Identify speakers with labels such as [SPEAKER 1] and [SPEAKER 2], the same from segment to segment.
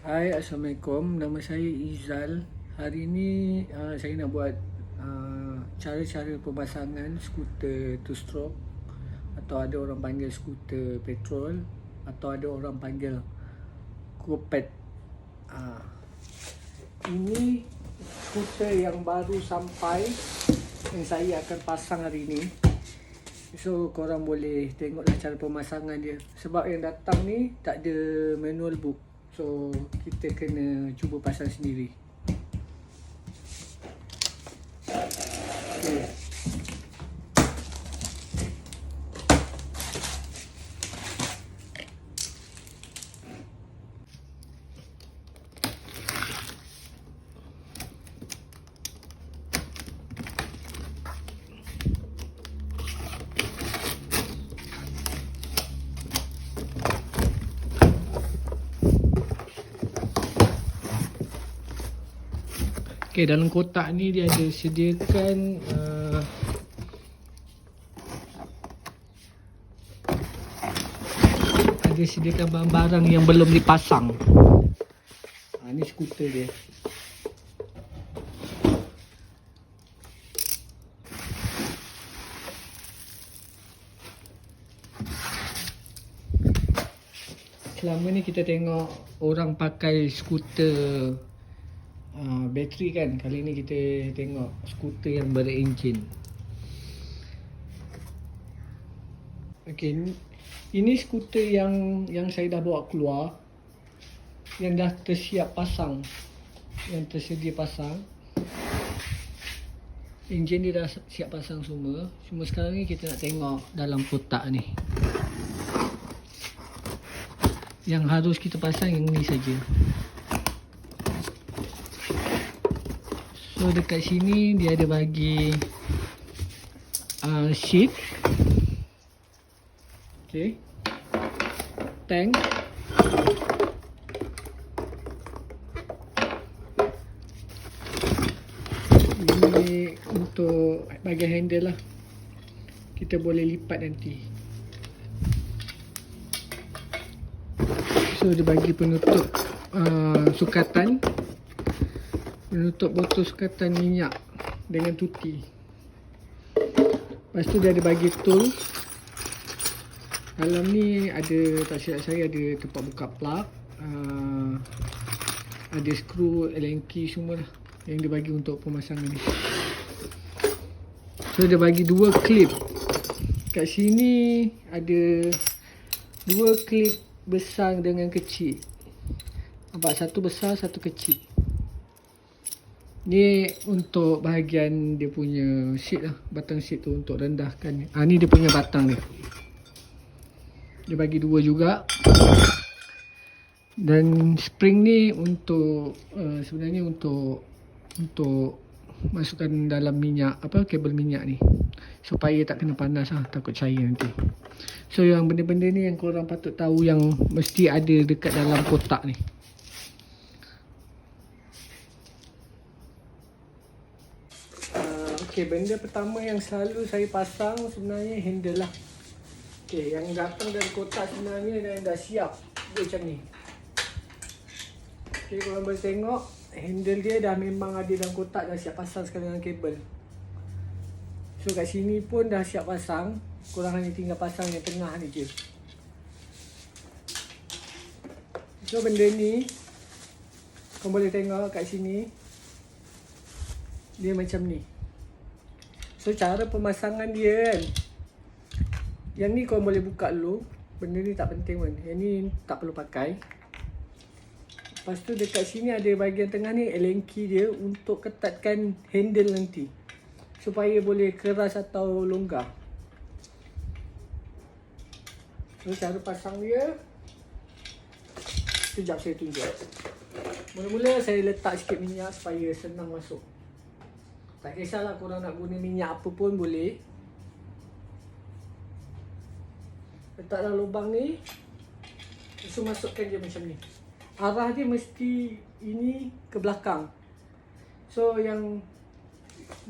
[SPEAKER 1] Hai, Assalamualaikum. Nama saya Izal. Hari ini saya nak buat cara-cara pemasangan skuter two stroke, atau ada orang panggil skuter petrol, atau ada orang panggil Kopet. Ini skuter yang baru sampai yang saya akan pasang hari ini. So korang boleh tengoklah cara pemasangan dia. Sebab yang datang ni tak ada manual book, so kita kena cuba pasang sendiri. Okay. Okay, dalam kotak ni dia ada sediakan barang-barang yang belum dipasang. Ni skuter dia. Selama ni kita tengok orang pakai skuter bateri kan. Kali ni kita tengok skuter yang berenjin. Okey, ini skuter yang saya dah bawa keluar, yang dah tersiap pasang, yang tersedia pasang. Enjin dia dah siap pasang semua. Cuma sekarang ni kita nak tengok dalam kotak ni. Yang harus kita pasang yang ni saja. So dekat sini dia ada bagi sheet, okay, tank, ini untuk bahagian handle lah, kita boleh lipat nanti. So dia bagi penutup sukatan, penutup botol sukatan minyak dengan tuti. Lepas tu dia ada bagi tool. Dalam ni ada, tak silap saya, ada tempat buka plug, ada skru, Allen key semua lah yang dia bagi untuk pemasangan ni. So dia bagi dua klip. Kat sini ada dua klip besar dengan kecil. Nampak, satu besar, satu kecil. Ni untuk bahagian dia punya seat lah, batang seat tu untuk rendahkan. Ni dia punya batang dia. Dia bagi dua juga. Dan spring ni untuk sebenarnya untuk masukkan dalam minyak, kabel minyak ni, supaya tak kena panas lah, takut cair nanti. So yang benda-benda ni yang korang patut tahu, yang mesti ada dekat dalam kotak ni. Okay, benda pertama yang selalu saya pasang sebenarnya handle lah. Okay, yang datang dari kotak sebenarnya dah siap dia macam ni. Okay, korang boleh tengok handle dia dah memang ada dalam kotak, dah siap pasang sekali dengan kabel. So kat sini pun dah siap pasang, korang hanya tinggal pasang yang tengah ni je. So benda ni korang boleh tengok kat sini, dia macam ni. So cara pemasangan dia kan, yang ni korang boleh buka dulu. Benda ni tak penting pun, yang ni tak perlu pakai. Lepas tu dekat sini ada bahagian tengah ni, Allen key dia untuk ketatkan handle nanti, supaya boleh keras atau longgar. So cara pasang dia, sekejap saya tunjuk. Mula-mula saya letak sikit minyak supaya senang masuk. Tak kisahlah korang nak guna minyak apa pun boleh. Letak dalam lubang ni, so masukkan dia macam ni. Arah dia mesti ini ke belakang. So yang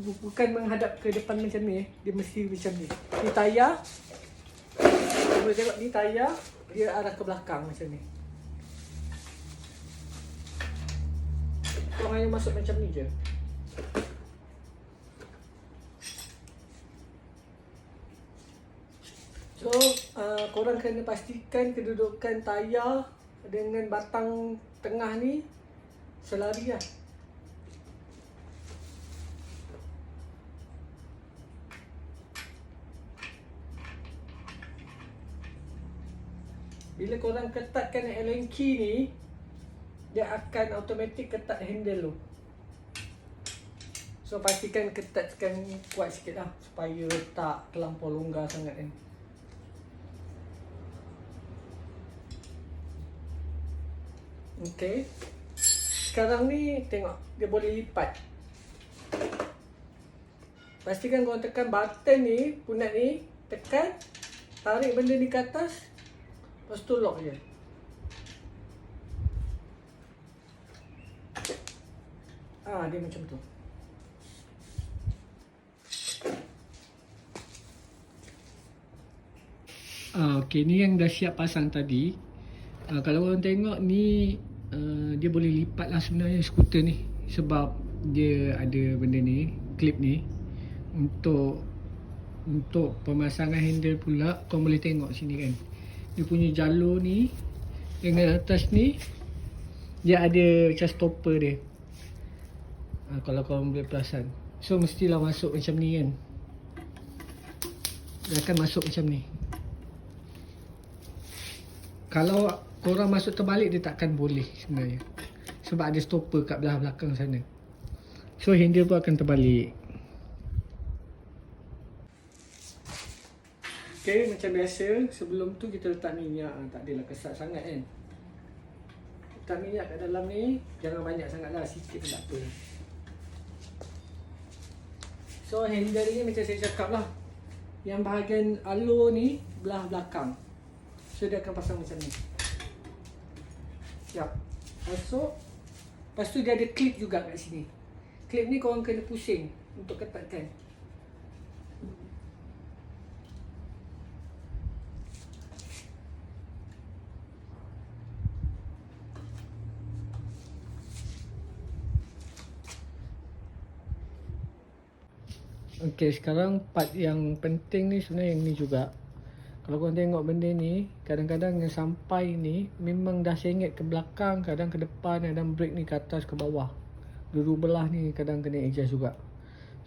[SPEAKER 1] bukan menghadap ke depan macam ni, dia mesti macam ni. Ni tayar, boleh tengok ni tayar, dia arah ke belakang macam ni. korang hanya masuk macam ni je. So, korang kena pastikan kedudukan tayar dengan batang tengah ni selari lah. Bila korang ketatkan Allen key ni, dia akan automatik ketat handle tu. So pastikan ketatkan kuat sikit lah supaya tak terlampau longgar sangat kan. Okay. Sekarang ni tengok dia boleh lipat. Pastikan korang tekan button ni, punat ni, tekan, tarik benda ni ke atas, lepas tu lock je. Dia macam tu. Okay, ni yang dah siap pasang tadi. Kalau korang tengok ni, dia boleh lipat lah sebenarnya skuter ni. Sebab dia ada benda ni, clip ni. Untuk pemasangan handle pula, korang boleh tengok sini kan. Dia punya jalur ni dengan atas ni, dia ada macam stopper dia. Kalau korang boleh perasan. So mestilah masuk macam ni kan. Dia akan masuk macam ni. Kalau korang masuk terbalik, dia takkan boleh sebenarnya. Sebab ada stopper kat belah belakang sana. So handle pun akan terbalik. Okay, macam biasa, sebelum tu kita letak minyak. Tak adalah kesat sangat kan. Letak minyak kat dalam ni, jangan banyak sangat lah, sikit pun tak apa. So handle ni macam saya cakap lah, yang bahagian alur ni belah belakang. So dia akan pasang macam ni. Siap. Masuk. Lepas tu dia ada clip juga kat sini. Clip ni korang kena pusing untuk ketatkan. Okay, sekarang part yang penting ni sebenarnya yang ni juga. Kalau korang tengok benda ni, kadang-kadang yang sampai ni memang dah sengit ke belakang, kadang ke depan, kadang brake ni ke atas ke bawah. Dua-dua belah ni kadang kena adjust juga.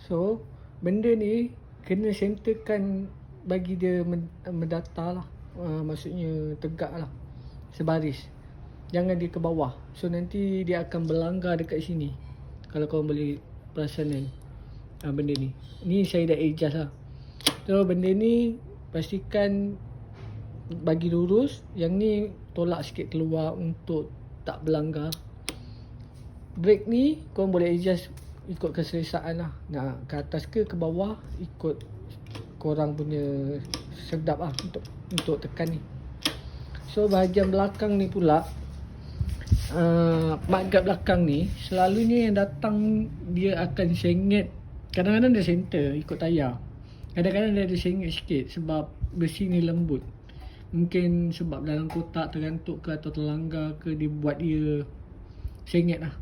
[SPEAKER 1] So, benda ni kena centerkan bagi dia mendata lah. Maksudnya tegak lah, sebaris. Jangan dia ke bawah. So nanti dia akan berlanggar dekat sini. Kalau korang boleh perasan kan, benda ni. Ni saya dah adjust lah. So benda ni pastikan bagi lurus. Yang ni tolak sikit keluar untuk tak berlanggar. Brake ni korang boleh adjust ikut keselesaan lah. Nak ke atas ke bawah, ikut korang punya sedap lah untuk tekan ni. So bahagian belakang ni pula, mudguard belakang ni selalunya yang datang dia akan sengit. Kadang-kadang dia center ikut tayar, kadang-kadang dia ada sengit sikit sebab besi ni lembut. Mungkin sebab dalam kotak terantuk ke atau terlanggar ke, dia buat dia sengit lah.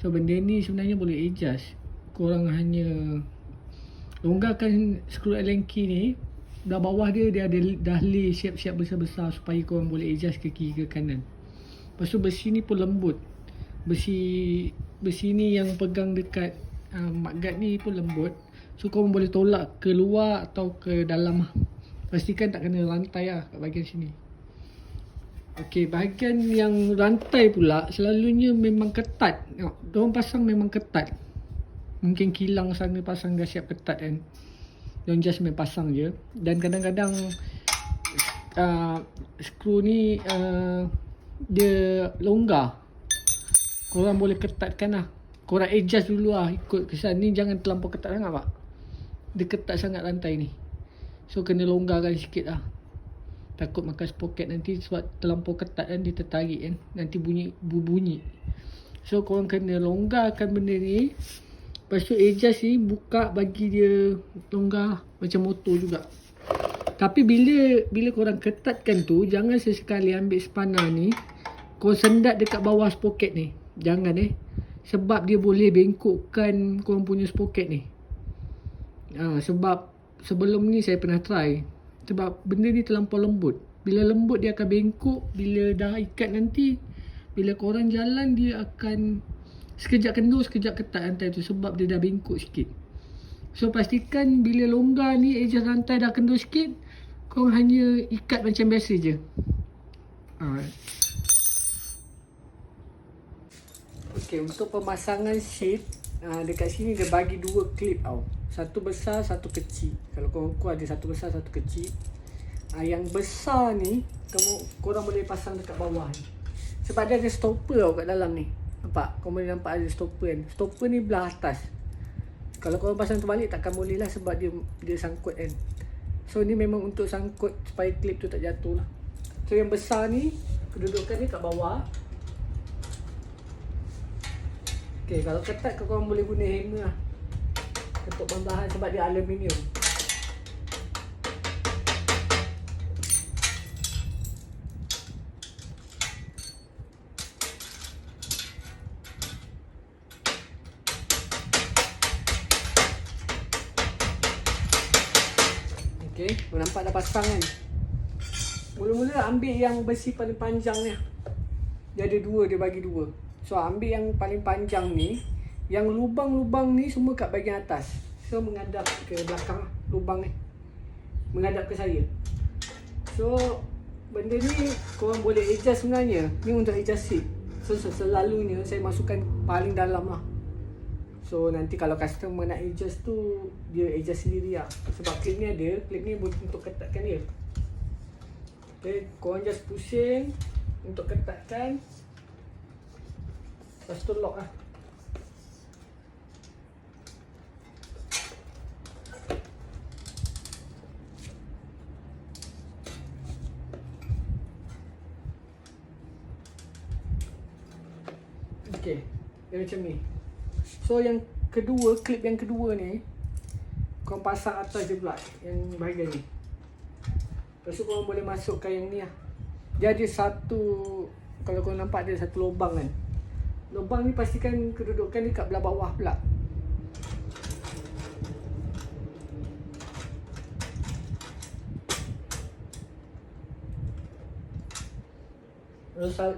[SPEAKER 1] So benda ni sebenarnya boleh adjust. Korang hanya longgarkan skru Allen key ni. Belah bawah dia ada dah lay siap-siap besar-besar supaya korang boleh adjust ke kiri ke kanan. Lepas tu besi ni pun lembut. Besi ni yang pegang dekat mudguard ni pun lembut. So korang boleh tolak ke luar atau ke dalam lah. Pastikan tak kena rantai lah kat bahagian sini. Okey, bahagian yang rantai pula selalunya memang ketat. Tengok, diorang pasang memang ketat. Mungkin kilang sana pasang dah siap ketat kan. Diorang just main pasang je. Dan kadang-kadang skru ni dia longgar. Korang boleh ketatkan lah. Korang adjust dulu lah ikut kesan ni. Jangan terlampau ketat sangat pak. Dia ketat sangat rantai ni. So kena longgarkan sikit lah. Takut makan sprocket nanti sebab terlampau ketat kan, dia tertarik kan. Nanti bunyi. So korang kena longgarkan benda ni. Lepas tu adjust ni buka bagi dia longgar macam motor juga. Tapi bila korang ketatkan tu, jangan sesekali ambil spanner ni korang sendat dekat bawah sprocket ni. Jangan Sebab dia boleh bengkokkan korang punya sprocket ni. Sebab sebelum ni saya pernah try. Sebab benda ni terlampau lembut. Bila lembut dia akan bengkok. Bila dah ikat nanti, bila korang jalan dia akan sekejap kendur, sekejap ketat rantai tu. Sebab dia dah bengkok sikit. So pastikan bila longgar ni, adjust rantai dah kendur sikit, korang hanya ikat macam biasa je. Okay, untuk pemasangan seat, dekat sini dia bagi 2 clip tau. Satu besar, satu kecil. Kalau korang ukur ada satu besar, satu kecil. Yang besar ni korang boleh pasang dekat bawah ni. Sebab dia ada stopper tau kat dalam ni. Nampak? Korang boleh nampak ada stopper kan. Stopper ni belah atas. Kalau korang pasang terbalik takkan boleh lah, sebab dia sangkut kan. So ni memang untuk sangkut supaya clip tu tak jatuh lah. So yang besar ni, kedudukan ni kat bawah. Okay, kalau ketat korang boleh guna hammer lah untuk bahan sebab dia aluminium. Okay, nampak dah pasang kan. Mula-mula ambil yang besi paling panjang ni. Dia ada 2, dia bagi 2. So ambil yang paling panjang ni. Yang lubang-lubang ni semua kat bahagian atas. So menghadap ke belakang lah, lubang ni menghadap ke saya. So benda ni korang boleh adjust sebenarnya. Ni untuk adjust seat. So selalunya saya masukkan paling dalam lah. So nanti kalau customer nak adjust tu, dia adjust sendiri lah. Sebab clip ni ada, clip ni untuk ketatkan dia. Okay, korang just pusing untuk ketatkan. Lepas tu lock lah. Okay, dia macam ni. So yang kedua, clip yang kedua ni korang pasang atas je pula, yang bahagian ni. Lepas tu korang boleh masukkan yang ni lah. Dia ada satu, kalau korang nampak ada satu lubang kan. Lubang ni pastikan kedudukan dia kat belah bawah pula.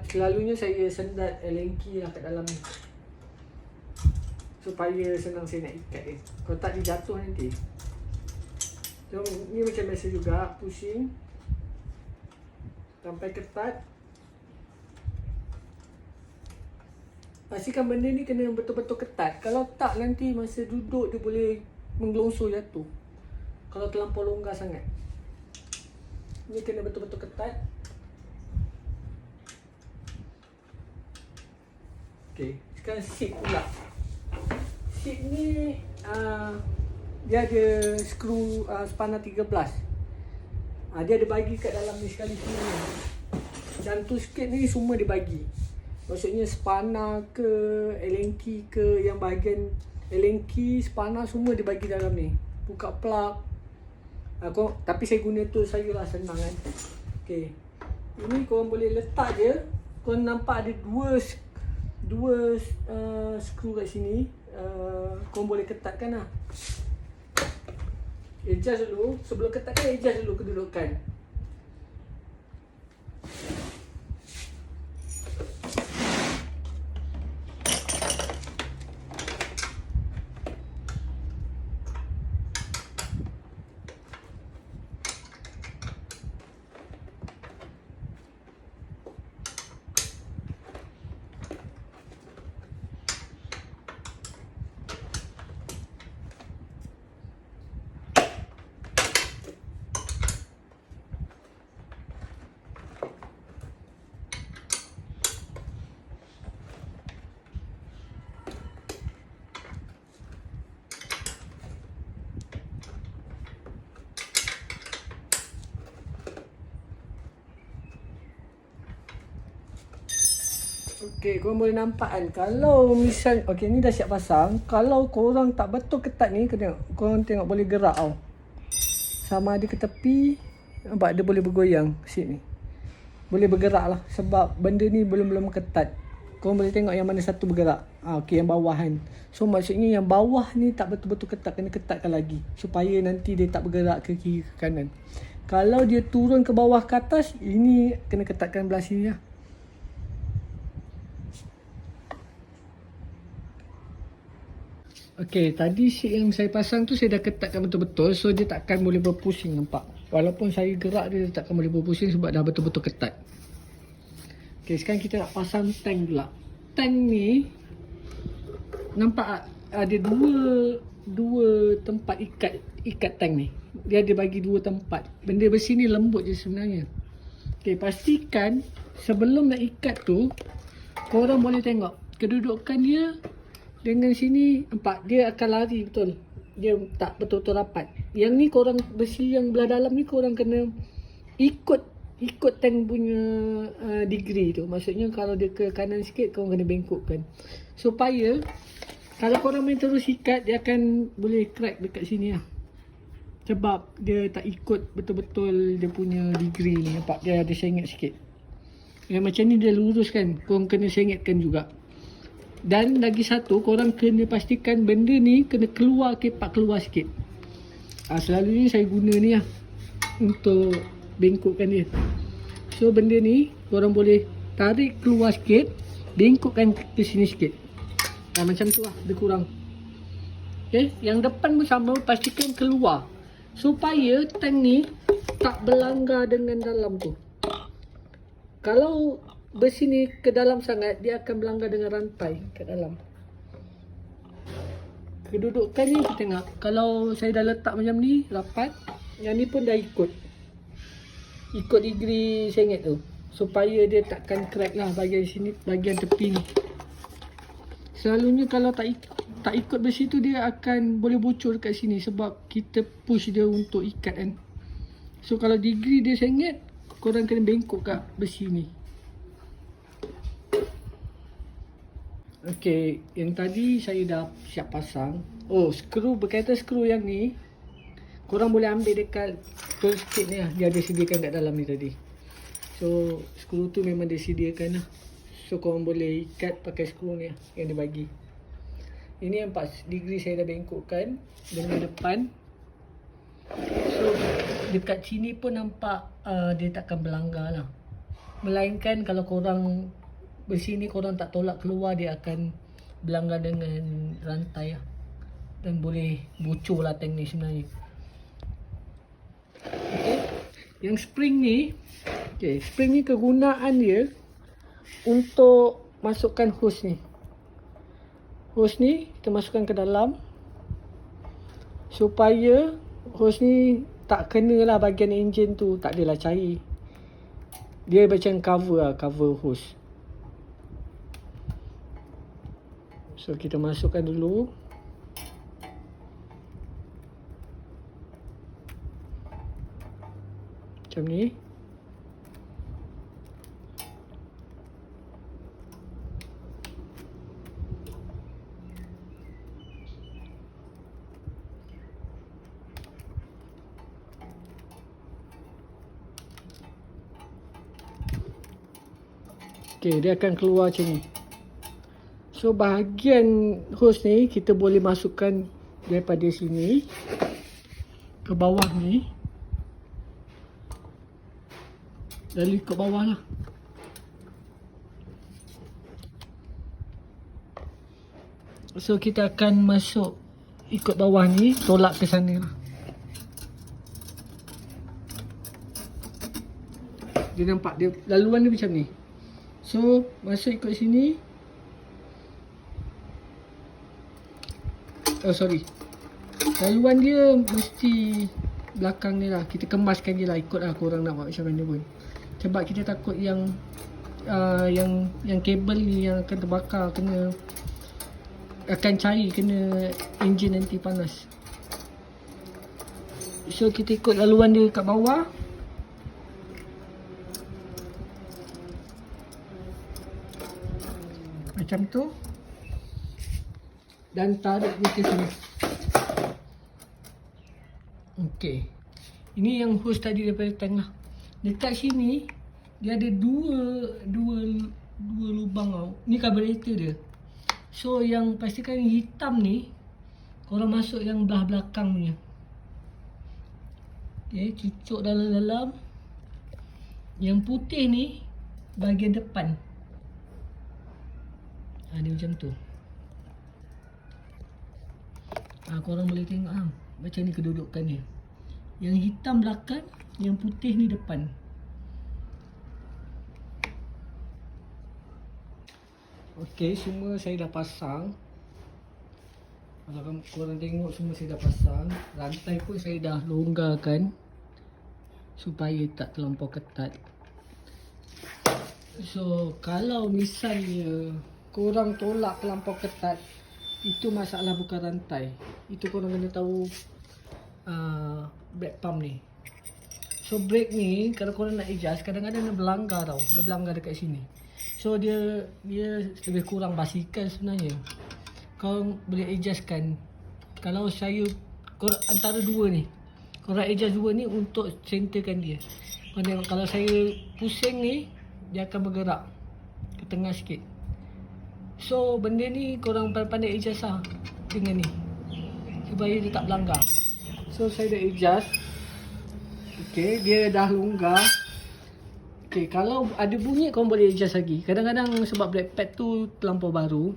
[SPEAKER 1] Selalunya saya sendat Allen key lah kat dalam ni, supaya senang saya nak ikat dia. Kalau tak dia jatuh nanti. So ni macam biasa juga, pushing sampai ketat. Pastikan benda ni kena betul-betul ketat. Kalau tak nanti masa duduk dia boleh menggelongsor jatuh kalau terlampau longgar sangat. Ni kena betul-betul ketat. Okay, sekarang seat pula. Seat ni dia ada skru spanner 13. Dia ada bagi kat dalam ni sekali sini. Jantung sikit ni semua dia bagi. Maksudnya spanner ke, Allen key ke, yang bahagian Allen key, spanner semua dia bagi dalam ni. Buka plug. Tapi saya guna tu saya lah senang kan. Okay, ini korang boleh letak je. Korang nampak ada dua skru kat sini. Korang boleh ketatkan lah. Adjust dulu. Sebelum ketatkan, adjust dulu kedudukan. Okay, korang boleh nampak kan. Kalau misal, okay ni dah siap pasang. Kalau korang tak betul ketat ni, korang tengok boleh gerak tau. Sama ada ke tepi. Nampak dia boleh bergoyang seat ni. Boleh bergerak lah. Sebab benda ni belum ketat. korang boleh tengok yang mana satu bergerak. Okey, yang bawah kan. So maksudnya yang bawah ni tak betul-betul ketat, kena ketatkan lagi supaya nanti dia tak bergerak ke kiri ke kanan. Kalau dia turun ke bawah ke atas, ini kena ketatkan belah sini lah. Okey, tadi sheet yang saya pasang tu saya dah ketatkan betul-betul, so dia takkan boleh berpusing, nampak. Walaupun saya gerak dia takkan boleh berpusing sebab dah betul-betul ketat. Okey, sekarang kita nak pasang tank pula. Tank ni nampak ada dua tempat ikat tank ni. Dia ada bagi dua tempat. Benda besi ni lembut je sebenarnya. Okey, pastikan sebelum nak ikat tu korang boleh tengok kedudukan dia. Dengan sini nampak dia akan lari betul. Dia tak betul-betul rapat. Yang ni korang besi yang belah dalam ni korang kena ikut tank punya degree tu. Maksudnya kalau dia ke kanan sikit korang kena bengkokkan. Supaya kalau korang main terus ikat dia akan boleh crack dekat sini lah. Sebab dia tak ikut betul-betul dia punya degree ni. Nampak dia ada sengit sikit. Yang macam ni dia lurus kan. Korang kena sengitkan juga. Dan lagi satu, korang kena pastikan benda ni kena keluar, kepak keluar sikit. Selalunya saya guna ni lah untuk bengkokkan dia. So benda ni korang boleh tarik keluar sikit, bengkokkan ke sini sikit. Macam tu lah, lebih kurang. Okay, yang depan pun sama, pastikan keluar supaya tank ni tak berlanggar dengan dalam tu. Kalau besi ni ke dalam sangat, dia akan berlanggar dengan rantai kat dalam. Kedudukannya kita tengok. Kalau saya dah letak macam ni, rapat. Yang ni pun dah ikut degree sengit tu. Supaya dia takkan crack lah bahagian sini, bahagian tepi ni. Selalunya kalau tak ikut besi tu, dia akan boleh bocor kat sini. Sebab kita push dia untuk ikat kan. So kalau degree dia sengit, korang kena bengkok kat besi ni. Okey, yang tadi saya dah siap pasang. Skru, berkaitan skru yang ni, korang boleh ambil dekat tool kit ni lah. Dia ada sediakan kat dalam ni tadi. So, skru tu memang dia sediakan lah. So, korang boleh ikat pakai skru ni lah yang dia bagi. Ini yang 4 degree saya dah bengkokkan dengan depan. So, dekat sini pun nampak dia takkan berlanggar lah. Melainkan kalau korang besi ni korang tak tolak keluar, dia akan berlanggar dengan rantai lah. Dan boleh bocor lah tank ni sebenarnya. Okay. Yang spring ni, spring ni kegunaan dia untuk masukkan hose ni. Hose ni kita masukkan ke dalam supaya hose ni tak kena lah bahagian enjin tu, tak adalah cair. Dia macam cover hose. So kita masukkan dulu. Macam ni. Okey, dia akan keluar macam ni. So bahagian hose ni kita boleh masukkan daripada sini ke bawah ni. Lalu ikut bawah lah. So kita akan masuk ikut bawah ni, tolak ke sana lah. Dia nampak dia laluan dia macam ni. So masuk ikut sini. Laluan dia mesti belakang ni lah. Kita kemaskan je lah, ikut lah korang nak buat macam mana pun. Sebab kita takut yang kabel ni yang akan terbakar, akan cair, kena enjin nanti panas. So kita ikut laluan dia kat bawah. Macam tu. Dan tarik dia ke sini. Okey. Ini yang hose tadi daripada tank lah. Dekat sini dia ada dua Dua lubang tau. Ni carburetor dia. So yang pastikan yang hitam ni korang masuk yang belah belakang punya. Okay, cucuk dalam-dalam. Yang putih ni bahagian depan. Dia macam tu. Korang boleh tengok macam ni kedudukan dia. Yang hitam belakang, yang putih ni depan. Okey, semua saya dah pasang. Kalau korang tengok, semua saya dah pasang. Rantai pun saya dah longgarkan supaya tak terlampau ketat. So, kalau misalnya korang tolak terlampau ketat, itu masalah bukan rantai. Itu korang kena tahu brake pump ni. So, brake ni kalau korang nak adjust, kadang-kadang dia berlanggar tau. Dia berlanggar dekat sini. So dia lebih kurang basikal sebenarnya. Kau boleh adjustkan. Kalau saya antara dua ni, korang adjust dua ni untuk centerkan dia. Kalau saya pusing ni, dia akan bergerak ke tengah sikit. So benda ni korang pandai adjust lah dengan ni, supaya dia tak berlanggar. So saya dah adjust. Okay, dia dah longgar. Okay, kalau ada bunyi korang boleh adjust lagi. Kadang-kadang sebab brake pad tu terlampau baru,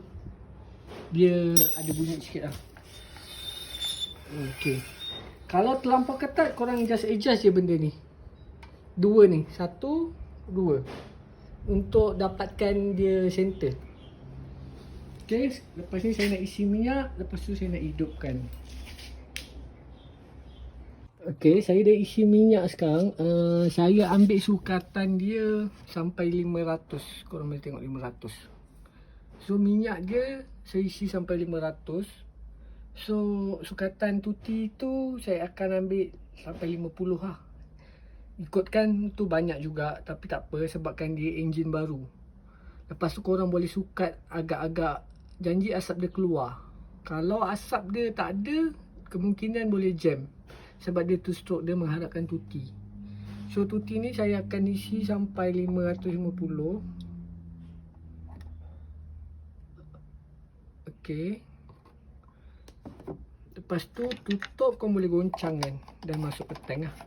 [SPEAKER 1] dia ada bunyi sikit lah. Okay, kalau terlampau ketat korang just adjust je benda ni. Dua ni, satu, dua, untuk dapatkan dia center. Okay, lepas ni saya nak isi minyak. Lepas tu saya nak hidupkan. Okay, saya dah isi minyak sekarang. Saya ambil sukatan dia sampai 500. Korang boleh tengok 500. So minyak dia saya isi sampai 500. So sukatan tuti tu saya akan ambil sampai 50 lah. Ikutkan tu banyak juga, tapi tak apa sebabkan dia enjin baru. Lepas tu korang boleh sukat agak-agak, janji asap dia keluar. Kalau asap dia tak ada, kemungkinan boleh jam. Sebab dia two stroke, dia mengharapkan tuti. So tuti ni saya akan isi sampai 550. Okay. Lepas tu tutup, kau boleh goncang kan dan masuk ke tank lah.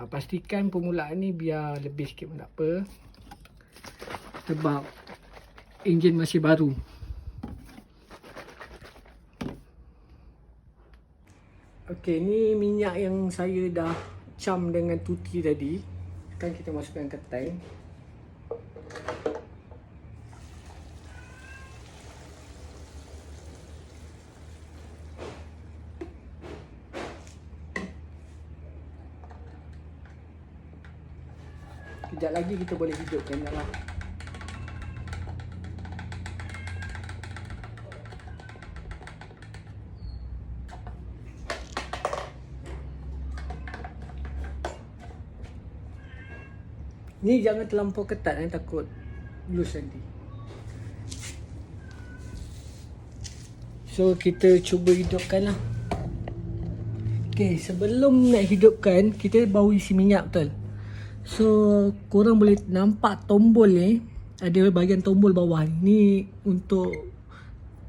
[SPEAKER 1] Pastikan permulaan ni biar lebih sikit pun tak apa, sebab enjin masih baru. Okey, ni minyak yang saya dah cam dengan tuti tadi. Sekarang kita masukkan ke tank. Kejap lagi kita boleh hidupkan dalam. Ni jangan terlampau ketat, takut loose nanti. So kita cuba hidupkan lah. Okay, sebelum nak hidupkan, kita baru isi minyak betul. So korang boleh nampak tombol ni, ada bahagian tombol bawah ni. Ni untuk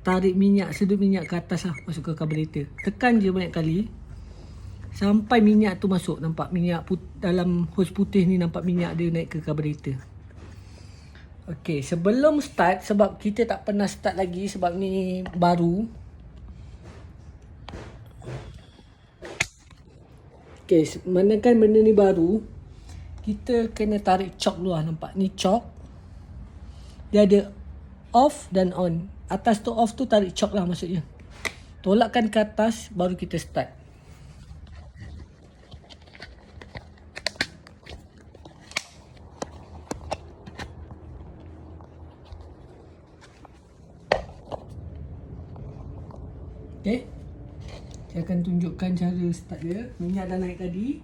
[SPEAKER 1] tarik minyak, sedut minyak ke atas lah, masuk ke carburetor. Tekan je banyak kali sampai minyak tu masuk. Nampak minyak dalam hose putih ni, nampak minyak dia naik ke carburetor. Okay, sebelum start, sebab kita tak pernah start lagi sebab ni baru. Okay, manakan benda ni baru, kita kena tarik choke luar. Nampak ni choke, dia ada off dan on. Atas tu off tu tarik choke lah maksudnya. Tolakkan ke atas baru kita start. Okay, saya akan tunjukkan cara start dia. Minyak dah naik tadi.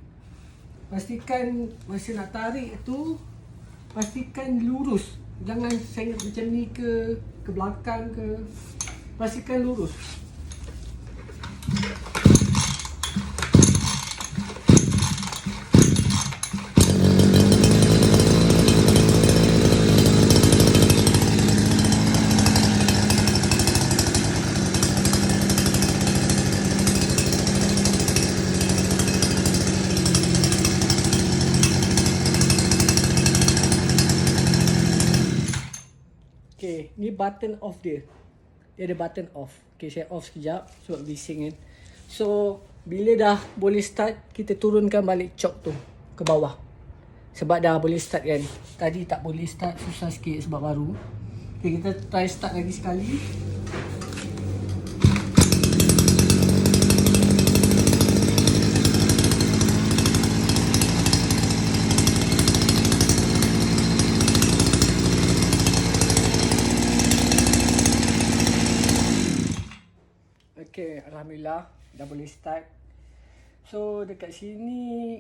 [SPEAKER 1] Pastikan masa nak tarik tu, pastikan lurus. Jangan sengit macam ni ke belakang ke. Pastikan lurus. Okay, ni button off dia. Dia ada button off. Okay, saya off sekejap sebab bising kan. So, bila dah boleh start, kita turunkan balik choke tu ke bawah. Sebab dah boleh start kan. Tadi tak boleh start, susah sikit sebab baru. Okay, kita try start lagi sekali. Okay, Alhamdulillah dah boleh start. So dekat sini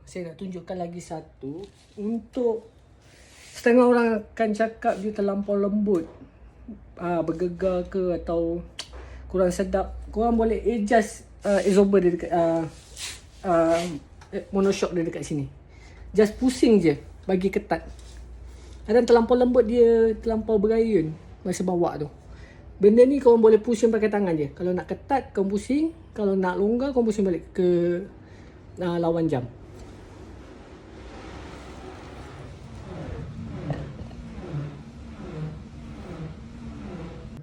[SPEAKER 1] saya nak tunjukkan lagi satu. Untuk setengah orang akan cakap dia terlampau lembut, bergegar ke atau kurang sedap. Korang boleh adjust absorber dia dekat monoshock dia dekat sini. Just pusing je bagi ketat. Kadang terlampau lembut dia terlampau berayun masa bawa tu. Benda ni korang boleh pusing pakai tangan je. Kalau nak ketat, korang pusing. Kalau nak longgar, korang pusing balik ke lawan jam.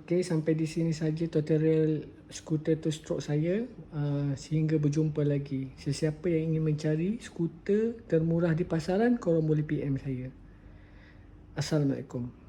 [SPEAKER 1] Okay, sampai di sini saja tutorial skuter two stroke saya. Sehingga berjumpa lagi. Sesiapa yang ingin mencari skuter termurah di pasaran, korang boleh PM saya. Assalamualaikum.